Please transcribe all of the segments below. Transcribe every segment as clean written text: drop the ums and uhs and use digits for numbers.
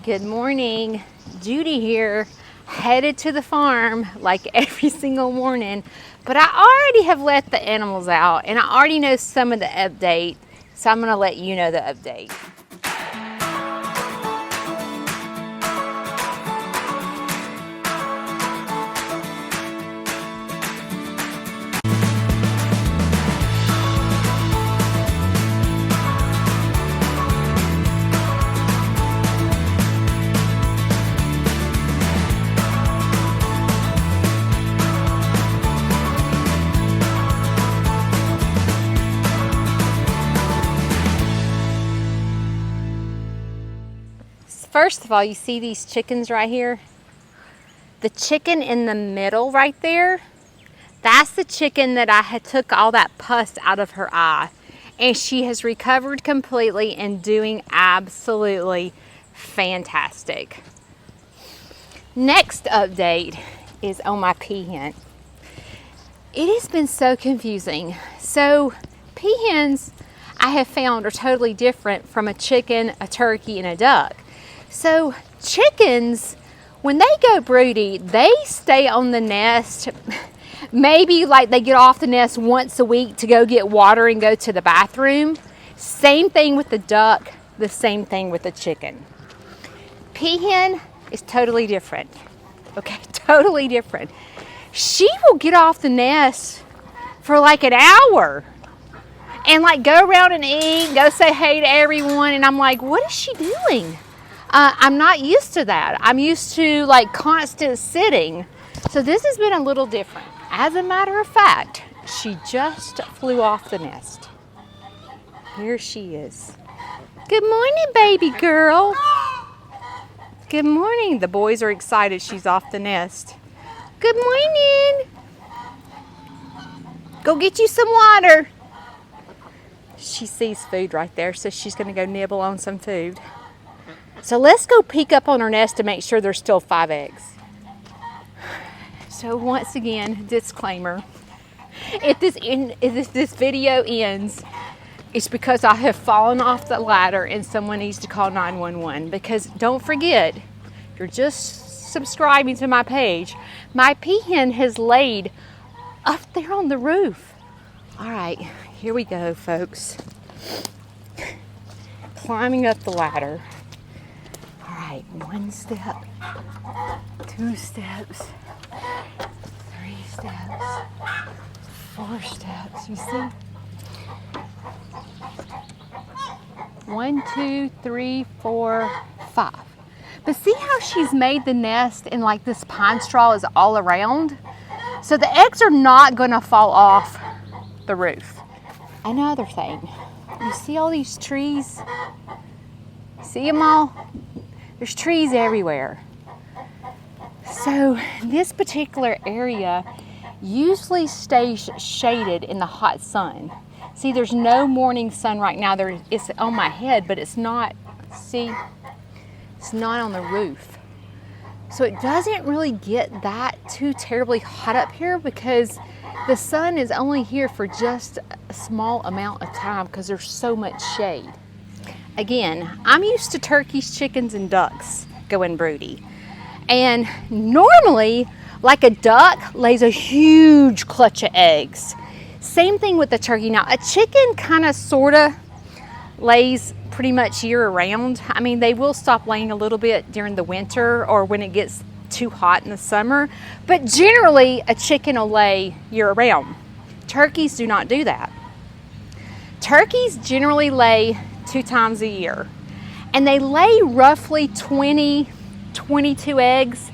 Good morning, Judy here, headed to the farm like every single morning, but I already have let the animals out and I already know some of the update, so I'm gonna let you know the update. First of all, you see these chickens right here? The chicken in the middle right there, that's the chicken that I had took all that pus out of her eye. And she has recovered completely and doing absolutely fantastic. Next update is on my peahen. It has been so confusing. So peahens, I have found, are totally different from a chicken, a turkey, and a duck. So chickens, when they go broody, they stay on the nest. Maybe like they get off the nest once a week to go get water and go to the bathroom. Same thing with the duck, the same thing with the chicken. Peahen is totally different. Okay, totally different. She will get off the nest for like an hour and like go around and eat, go say hey to everyone. And I'm like, what is she doing? I'm not used to that. I'm used to like constant sitting. So this has been a little different. As a matter of fact, she just flew off the nest. Here she is. Good morning, baby girl. Good morning. The boys are excited she's off the nest. Good morning. Go get you some water. She sees food right there, so she's going to go nibble on some food. So let's go peek up on her nest to make sure there's still 5 eggs. So once again, disclaimer. If this video ends, it's because I have fallen off the ladder and someone needs to call 911. Because don't forget, if you're just subscribing to my page, my peahen has laid up there on the roof. All right, here we go, folks. Climbing up the ladder. 1 step, 2 steps, 3 steps, 4 steps. You see? 1, 2, 3, 4, 5. But see how she's made the nest and like this pine straw is all around? So the eggs are not gonna fall off the roof. Another thing, you see all these trees? See them all? There's trees everywhere. So this particular area usually stays shaded in the hot sun. See, there's no morning sun right now. It's on my head, but it's not, see, it's not on the roof. So it doesn't really get that too terribly hot up here because the sun is only here for just a small amount of time because there's so much shade. Again, I'm used to turkeys, chickens, and ducks going broody. And normally, like a duck lays a huge clutch of eggs. Same thing with the turkey. Now, a chicken kind of, sort of lays pretty much year round. I mean, they will stop laying a little bit during the winter or when it gets too hot in the summer. But generally, a chicken will lay year round. Turkeys do not do that. Turkeys generally lay 2 times a year, and they lay roughly 22 eggs,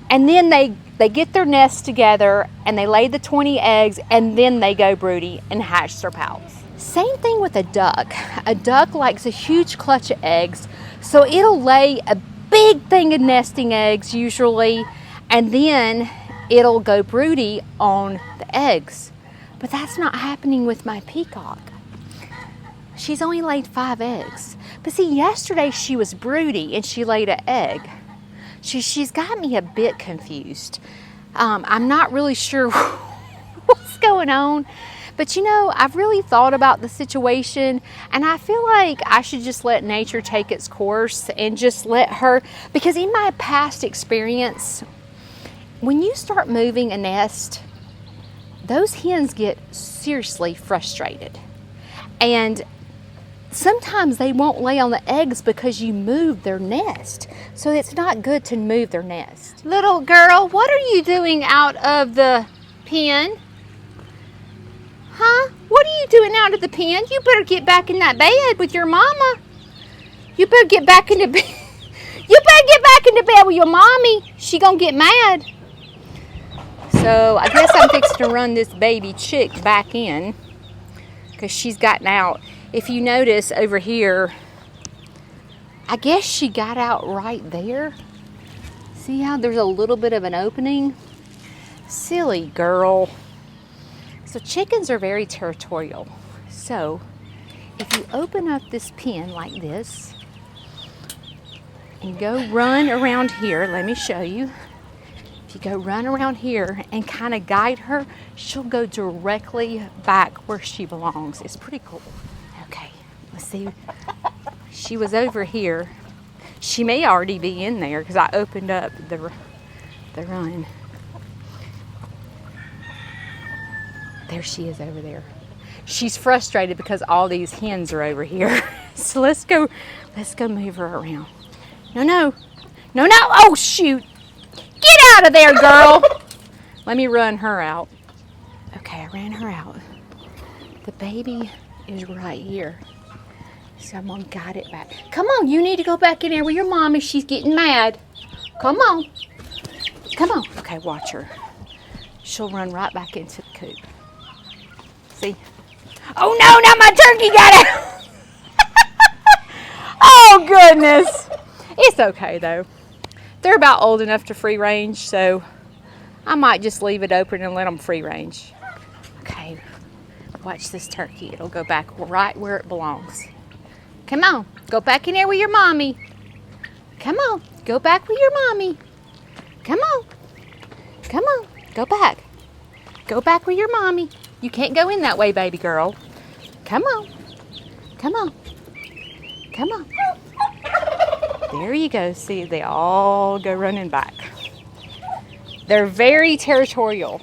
and then they get their nest together and they lay the 20 eggs, and then they go broody and hatch their pouts. Same thing with a duck. A duck likes a huge clutch of eggs, so it'll lay a big thing of nesting eggs usually, and then it'll go broody on the eggs. But that's not happening with my peacock. She's only laid 5 eggs. But see, yesterday she was broody and she laid an egg. She's got me a bit confused. I'm not really sure what's going on. But you know, I've really thought about the situation, and I feel like I should just let nature take its course and just let her, because in my past experience, when you start moving a nest, those hens get seriously frustrated. And sometimes they won't lay on the eggs because you moved their nest. So it's not good to move their nest. Little girl, what are you doing out of the pen? Huh? What are you doing out of the pen? You better get back in that bed with your mama. You better get back into bed. You better get back into bed with your mommy. She gonna get mad. So I guess I'm fixing to run this baby chick back in because she's gotten out. If you notice over here, I guess she got out right there. See how there's a little bit of an opening? Silly girl. So chickens are very territorial. So if you open up this pen like this and go run around here, let me show you. If you go run around here and kind of guide her, she'll go directly back where she belongs. It's pretty cool. Okay, let's see. She was over here. She may already be in there because I opened up the run. There she is over there. She's frustrated because all these hens are over here. So let's go move her around. No. Oh shoot. Get out of there, girl. Let me run her out. Okay, I ran her out. The baby is right here. So I'm gonna guide it back. Come on, you need to go back in there with your mommy. She's getting mad. Come on. Okay, watch her. She'll run right back into the coop. See? Oh no, now my turkey got out. Oh goodness. It's okay though. They're about old enough to free range, so I might just leave it open and let them free range. Okay, watch this turkey. It'll go back right where it belongs. Come on, go back in there with your mommy. Come on, go back with your mommy. Come on, go back. Go back with your mommy. You can't go in that way, baby girl. Come on. There you go. See, they all go running back. They're very territorial.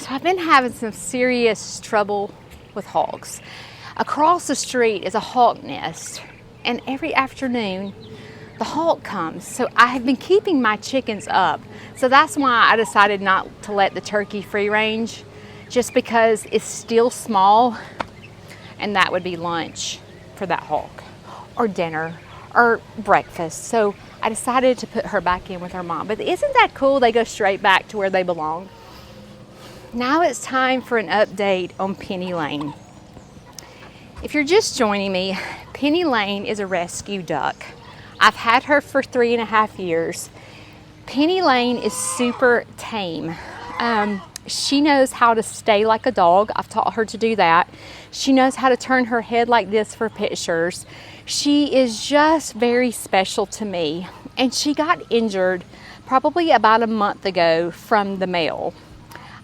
So I've been having some serious trouble with hogs. Across the street is a hawk nest, and every afternoon the hawk comes. So I have been keeping my chickens up. So that's why I decided not to let the turkey free range, just because it's still small, and that would be lunch for that hawk, or dinner, or breakfast. So I decided to put her back in with her mom. But isn't that cool? They go straight back to where they belong. Now it's time for an update on Penny Lane. If you're just joining me, Penny Lane is a rescue duck. I've had her for 3.5 years. Penny Lane is super tame. She knows how to stay like a dog. I've taught her to do that. She knows how to turn her head like this for pictures. She is just very special to me. And she got injured probably about a month ago from the male.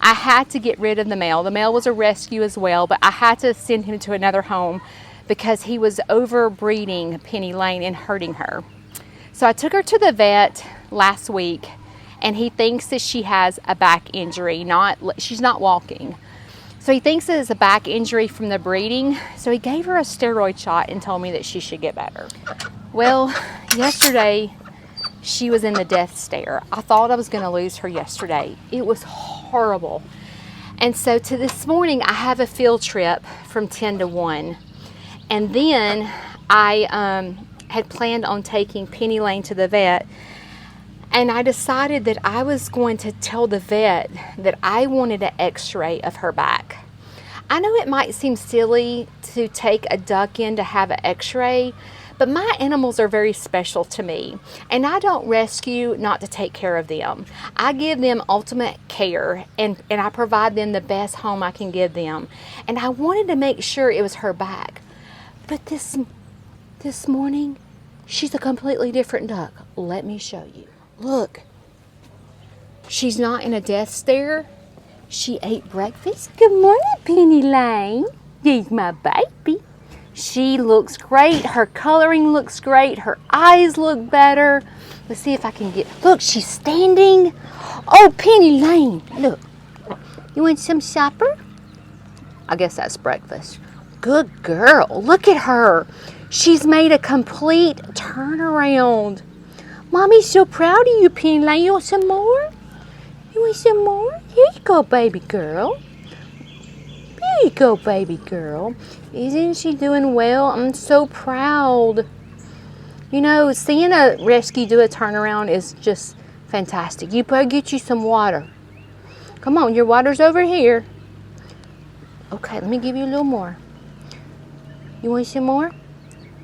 I had to get rid of the male. The male was a rescue as well, but I had to send him to another home because he was overbreeding Penny Lane and hurting her. So I took her to the vet last week, and he thinks that she has a back injury. She's not walking. So he thinks that it's a back injury from the breeding. So he gave her a steroid shot and told me that she should get better. Well, yesterday she was in the death stare. I thought I was going to lose her yesterday. It was horrible. And so to this morning, I have a field trip from 10 to 1. And then I had planned on taking Penny Lane to the vet. And I decided that I was going to tell the vet that I wanted an x-ray of her back. I know it might seem silly to take a duck in to have an x-ray, but my animals are very special to me. And I don't rescue not to take care of them. I give them ultimate care, and I provide them the best home I can give them. And I wanted to make sure it was her back. But this morning, she's a completely different duck. Let me show you. Look, she's not in a death stare. She ate breakfast. Good morning, Penny Lane. There's my baby. She looks great. Her coloring looks great. Her eyes look better. Let's see if I can get... Look, she's standing. Oh, Penny Lane, look. You want some supper? I guess that's breakfast. Good girl. Look at her. She's made a complete turnaround. Mommy's so proud of you, Penny Lane. You want some more? You want some more? Here you go, baby girl. Here you go, baby girl. Isn't she doing well? I'm so proud. You know, seeing a rescue do a turnaround is just fantastic. You better get you some water. Come on, your water's over here. Okay, let me give you a little more. You want some more?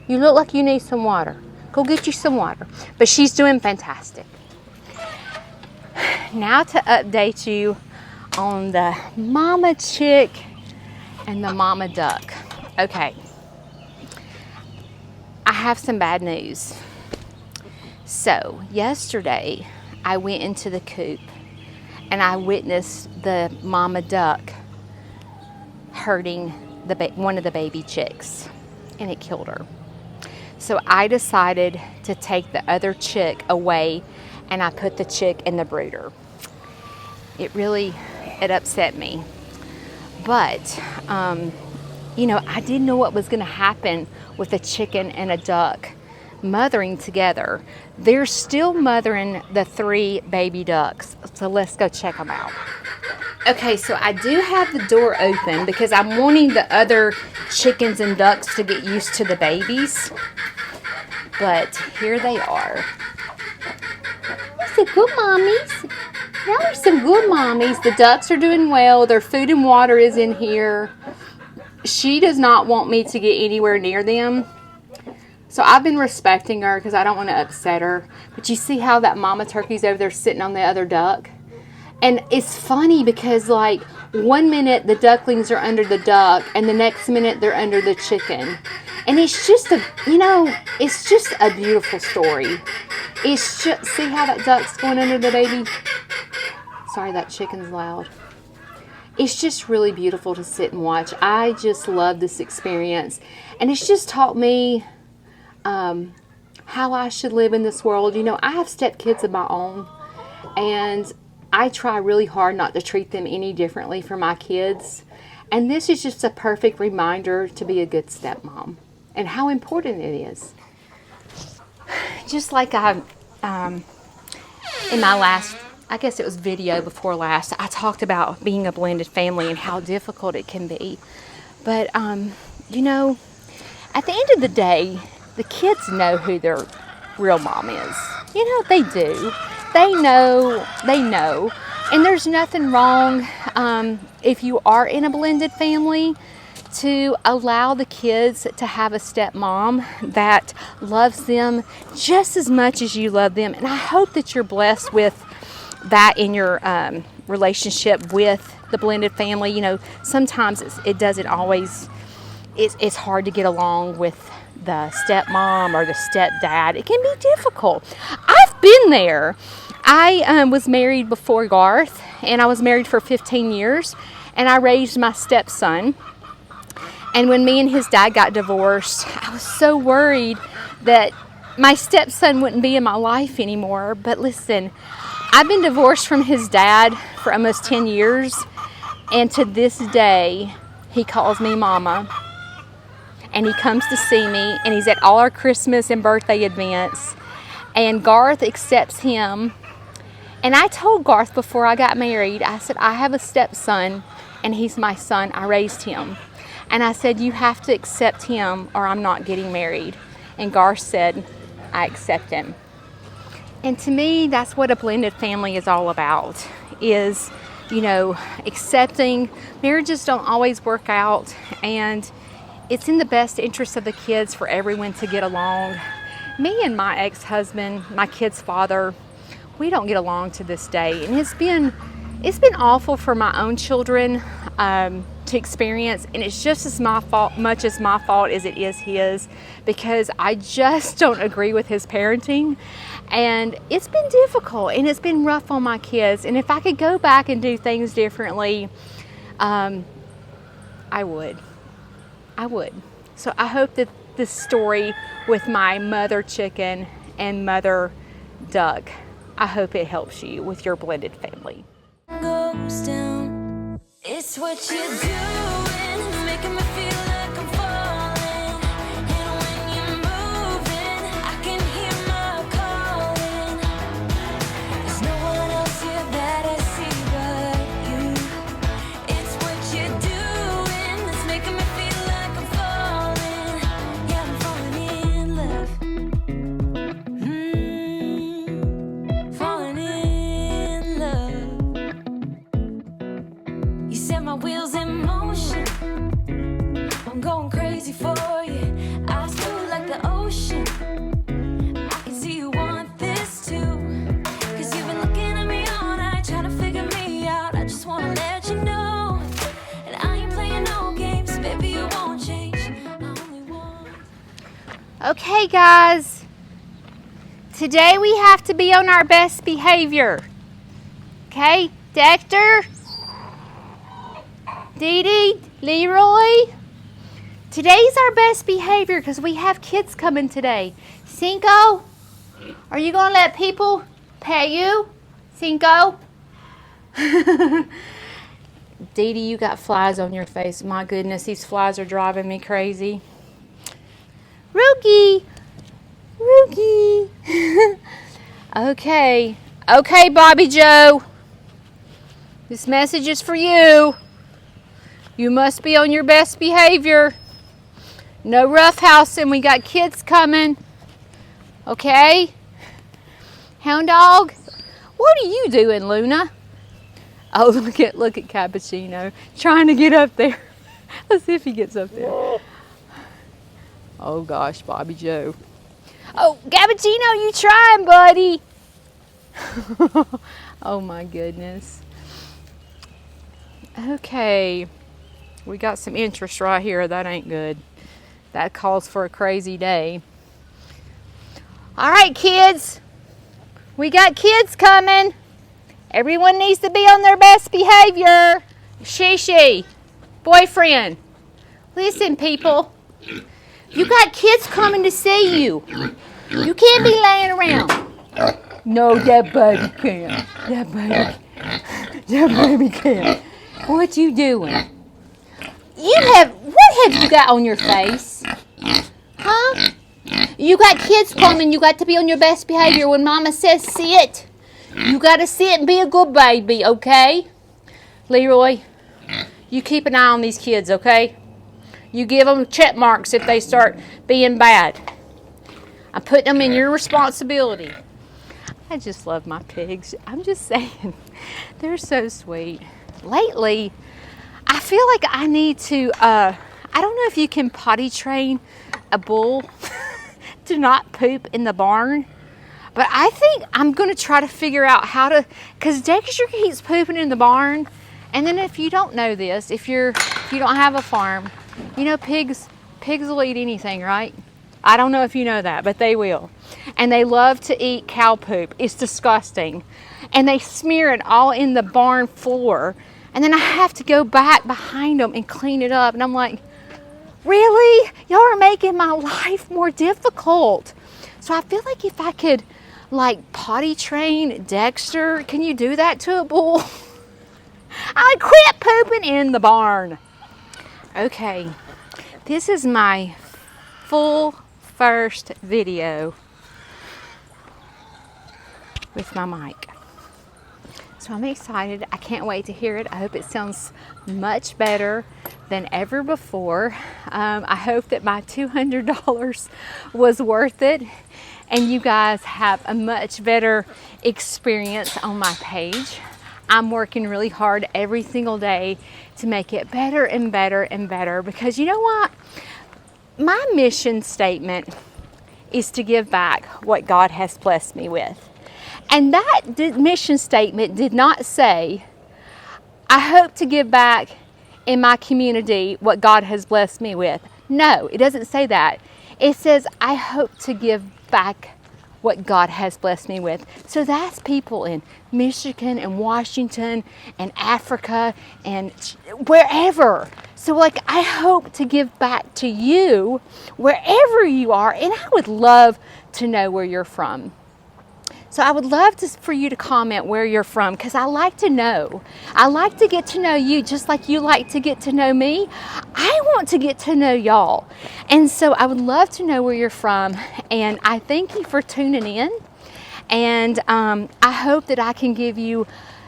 You look like you need some water. Go get you some water. But she's doing fantastic. Now to update you on the mama chick and the mama duck. Okay, I have some bad news. So yesterday I went into the coop and I witnessed the mama duck hurting one of the baby chicks, and it killed her. So I decided to take the other chick away, and I put the chick in the brooder. It upset me. But, you know, I didn't know what was going to happen with a chicken and a duck mothering together. They're still mothering the 3 baby ducks. So let's go check them out. Okay, so I do have the door open because I'm wanting the other chickens and ducks to get used to the babies. But here they are. These are good mommies. Now there's some good mommies. The ducks are doing well. Their food and water is in here. She does not want me to get anywhere near them. So I've been respecting her because I don't want to upset her. But you see how that mama turkey's over there sitting on the other duck? And it's funny because, like, one minute the ducklings are under the duck and the next minute they're under the chicken. And it's just it's just a beautiful story. It's just, see how that duck's going under the baby? Sorry, that chicken's loud. It's just really beautiful to sit and watch. I just love this experience. And it's just taught me how I should live in this world. You know, I have stepkids of my own. And I try really hard not to treat them any differently from my kids. And this is just a perfect reminder to be a good stepmom and how important it is. Just like in my last, I guess it was video before last, I talked about being a blended family and how difficult it can be. But, you know, at the end of the day, the kids know who their real mom is. You know, they do. They know. And there's nothing wrong if you are in a blended family to allow the kids to have a stepmom that loves them just as much as you love them. And I hope that you're blessed with that in your relationship with the blended family. You know, sometimes it doesn't always, it's hard to get along with the stepmom or the stepdad. It can be difficult. I've been there. I was married before Garth, and I was married for 15 years, and I raised my stepson. And when me and his dad got divorced, I was so worried that my stepson wouldn't be in my life anymore. But listen, I've been divorced from his dad for almost 10 years, and to this day, he calls me mama. And he comes to see me, and he's at all our Christmas and birthday events. And Garth accepts him. And I told Garth before I got married, I said, I have a stepson, and he's my son. I raised him. And I said, you have to accept him, or I'm not getting married. And Garth said, I accept him. And to me, that's what a blended family is all about, is, you know, accepting. Marriages don't always work out, and it's in the best interest of the kids for everyone to get along. Me and my ex-husband, my kid's father, we don't get along to this day. And it's been awful for my own children to to experience, and it's just as much as my fault as it is his, because I just don't agree with his parenting, and it's been difficult and it's been rough on my kids. And if I could go back and do things differently, I would. So I hope that this story with my mother chicken and mother duck, I hope it helps you with your blended family. Goes down. It's what you're doing, making me feel like I'm falling. And when you're moving, I can hear my calling. There's no one else here that I see but you. It's what you're doing that's making me feel like I'm falling. Yeah, I'm falling in love. Falling in love. You set my wheels in motion. I'm going crazy for you. Eyes blue like the ocean. I can see you want this too. Cause you've been looking at me all night, trying to figure me out. I just wanna let you know. And I ain't playing no games, baby, you won't change. I only want. Okay, guys. Today we have to be on our best behavior. Okay, Dexter? Dee Dee, Leroy, today's our best behavior because we have kids coming today. Cinco, are you going to let people pet you? Cinco? Dee Dee, you got flies on your face. My goodness, these flies are driving me crazy. Rookie. Okay, Bobby Joe. This message is for you. You must be on your best behavior. No roughhousing. We got kids coming. Okay? Hound dog, what are you doing, Luna? Oh, look at Cappuccino trying to get up there. Let's see if he gets up there. Oh gosh, Bobby Joe. Oh, Cappuccino, you trying, buddy? Oh my goodness. Okay. We got some interest right here. That ain't good. That calls for a crazy day. All right, kids. We got kids coming. Everyone needs to be on their best behavior. Shishi, boyfriend. Listen, people. You got kids coming to see you. You can't be laying around. No, that baby can't. That baby can't. What you doing? What have you got on your face? Huh? You got kids coming. You got to be on your best behavior. When Mama says sit, you got to sit and be a good baby, okay? Leroy, you keep an eye on these kids, okay? You give them check marks if they start being bad. I'm putting them in your responsibility. I just love my pigs. I'm just saying, they're so sweet. Lately, I feel like I need to, I don't know if you can potty train a bull to not poop in the barn, but I think I'm going to try to figure out how to, because Dexter keeps pooping in the barn, and then if you don't know this, if you don't have a farm, you know pigs will eat anything, right? I don't know if you know that, but they will. And they love to eat cow poop. It's disgusting. And they smear it all in the barn floor. And then I have to go back behind them and clean it up. And I'm like, really? Y'all are making my life more difficult. So I feel like if I could, potty train Dexter, can you do that to a bull? I quit pooping in the barn. Okay, this is my full first video with my mic. So I'm excited. I can't wait to hear it. I hope it sounds much better than ever before. I hope that my $200 was worth it and you guys have a much better experience on my page. I'm working really hard every single day to make it better and better and better, because you know what? My mission statement is to give back what God has blessed me with. And that mission statement did not say, I hope to give back in my community what God has blessed me with. No, it doesn't say that. It says, I hope to give back what God has blessed me with. So that's people in Michigan and Washington and Africa and wherever. So like, I hope to give back to you wherever you are, and I would love to know where you're from. So I would love for you to comment where you're from, because I like to know. I like to get to know you just like you like to get to know me. I want to get to know y'all. And so I would love to know where you're from. And I thank you for tuning in. And I hope that I can give you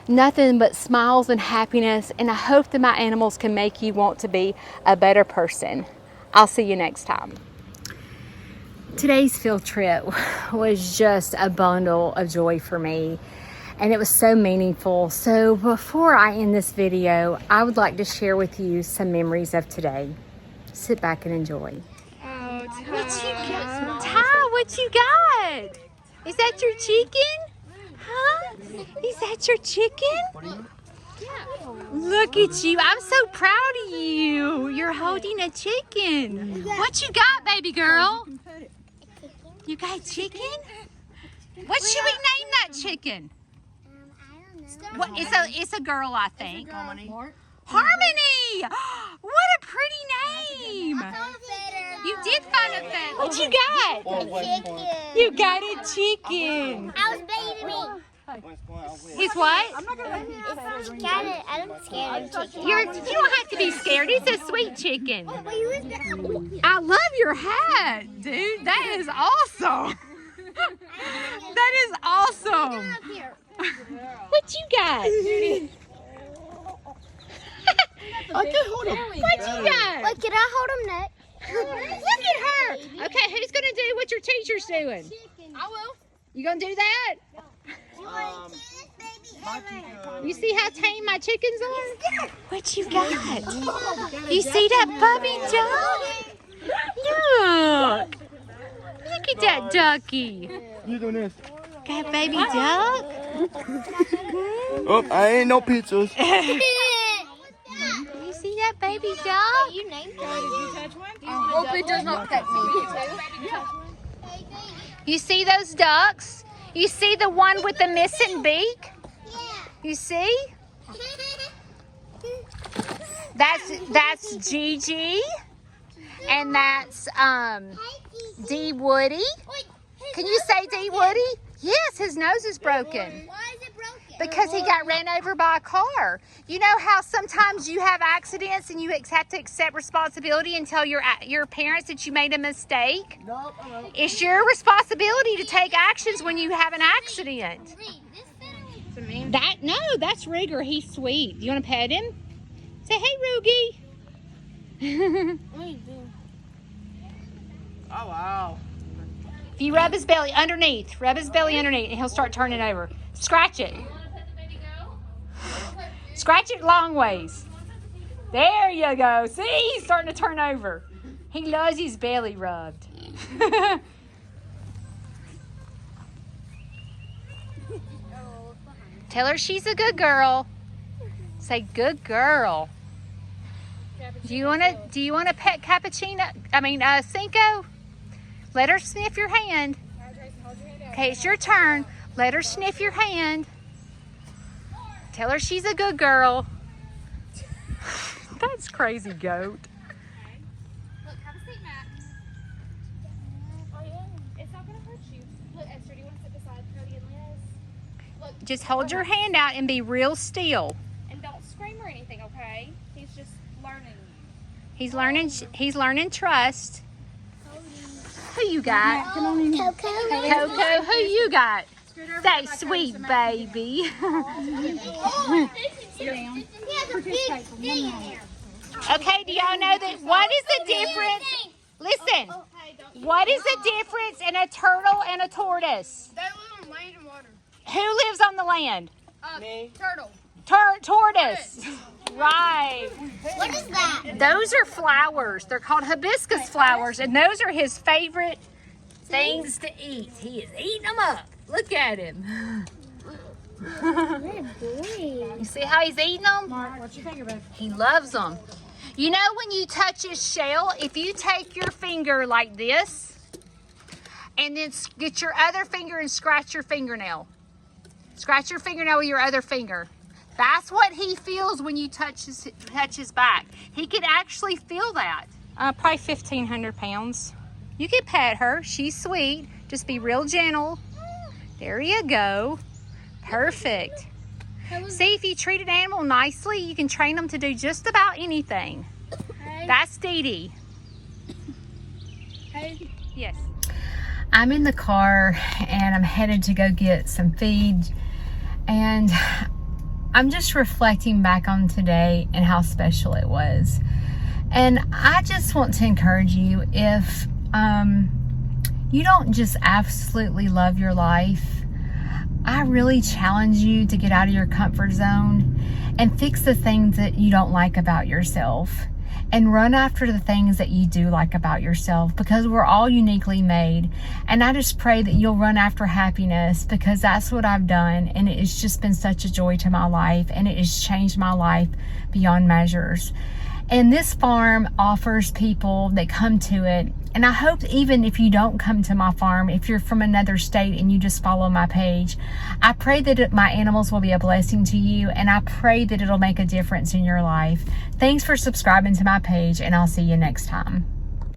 nothing but smiles and happiness. And I hope that my animals can make you want to be a better person. I'll see you next time. Today's field trip was just a bundle of joy for me, and it was so meaningful. So before I end this video, I would like to share with you some memories of today. Sit back and enjoy. Oh, What you got? Ty, what you got? Is that your chicken? Huh? Is that your chicken? Look at you. I'm so proud of you. You're holding a chicken. What you got, baby girl? You got a chicken? What should we name that chicken? I don't know. What? It's a girl, I think. Harmony. Harmony! What a pretty name! You did find a feather. What you got? You got a chicken. I was baby. He's what? I'm scared of chicken. You don't have to be scared. He's a sweet chicken. I love your hat, dude. That is awesome. That is awesome. What you got? I can hold him. What you got? Wait, can I hold him next? Look at her. Okay, who's gonna do what your teacher's doing? I will. You gonna do that? You see how tame my chickens are? What you got? You see that puppy dog? Look. Look at that ducky. You doing this? Got a baby duck? Oh, I ain't no pizzas. You see that baby dog? You named him. I hope it does not pet me. You see those ducks? You see the one with the missing beak? You see? That's Gigi, and that's D Woody. Can you say D Woody? Yes, his nose is broken. Why is it broken? Because he got ran over by a car. You know how sometimes you have accidents and you have to accept responsibility and tell your parents that you made a mistake? No, It's your responsibility to take actions when you have an accident. That's Ruger. He's sweet. You want to pet him? Say, hey, Rugie. Oh, wow. If you rub his belly underneath, and he'll start turning over. Scratch it. Scratch it long ways. There you go. See, he's starting to turn over. He loves his belly rubbed. Tell her she's a good girl. Say good girl. Do you want to pet Cappuccino? Cinco? Let her sniff your hand. Okay, it's your turn. Let her sniff your hand. Tell her she's a good girl. That's crazy, goat. Look, have a seat, Max. It's not gonna hurt you. Look, Esther, do you want to sit beside Cody and Liz? Look, Just hold your hand out and be real still. and don't scream or anything, okay? He's just learning you. He's learning trust. Who you got? Coco. Coco, who you got? That sweet baby. Okay, do y'all know that? What is the difference? Listen, what is the difference in a turtle and a tortoise? They live on land and water. Who lives on the land? Turtle. Tortoise. Right. What is that? Those are flowers. They're called hibiscus flowers, and those are his favorite things to eat. He is eating them up. Look at him. Good boy. You see how he's eating them? Mark, what's your finger, babe? He loves them. You know when you touch his shell, if you take your finger like this, and then get your other finger and scratch your fingernail. Scratch your fingernail with your other finger. That's what he feels when you touch his back. He can actually feel that. Probably 1,500 pounds. You can pet her. She's sweet. Just be real gentle. There you go. Perfect. See, if you treat an animal nicely, you can train them to do just about anything. Hey. That's Dee Dee. Hey. Yes. I'm in the car and I'm headed to go get some feed. And I'm just reflecting back on today and how special it was. And I just want to encourage you, if you don't just absolutely love your life, I really challenge you to get out of your comfort zone and fix the things that you don't like about yourself, and run after the things that you do like about yourself, because we're all uniquely made. And I just pray that you'll run after happiness, because that's what I've done, and it's just been such a joy to my life, and it has changed my life beyond measures. And this farm offers people that come to it. And I hope even if you don't come to my farm, if you're from another state and you just follow my page, I pray that my animals will be a blessing to you, and I pray that it'll make a difference in your life. Thanks for subscribing to my page, and I'll see you next time.